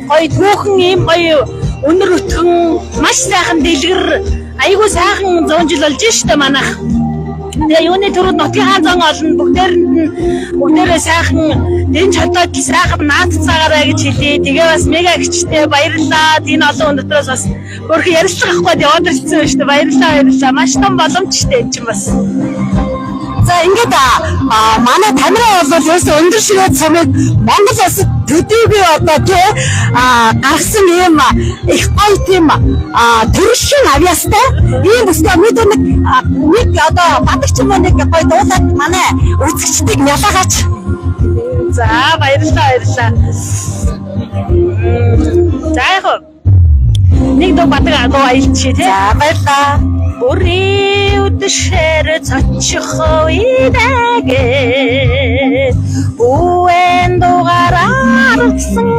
гоё түүхэн ийм гоё өнөр өтгөн маш сайхан дэлгэр айгуу сайхан 100 жил болж штэ манайх. Тэгээ юуны төрөнд нутгийн хаан зан олон бүгдээрээ сайхан энэ чадаад сайхан нааццаагаараа гэж хэлээ. Тэгээ бас мега гिचтэй баярлалаа. Энэ олон өнөтрөөс бас өөрхөн ярилцлага авахгүй яваад ирсэн шүү дээ. Баярлалаа. Маш том боломжтой энэ чинь бас. За ингээд манай Тамира бол ерөөсөө өндөр ширээ цамыг Монгол улсад төдийгүй одоо тий гарсан юм их гоё тийм төрөшин авьяастай ийм өстой нэг одоо бадаг ч юм уу нэг гоё дуулаад манай үзэгчдийг ялаагаач. За баярлалаа. За яг нэг дуу бадаг агуу аялчих тий. За баярлалаа. Бүрийн үдэшээр цочих үедэгэ бүэн дугаараа аргасан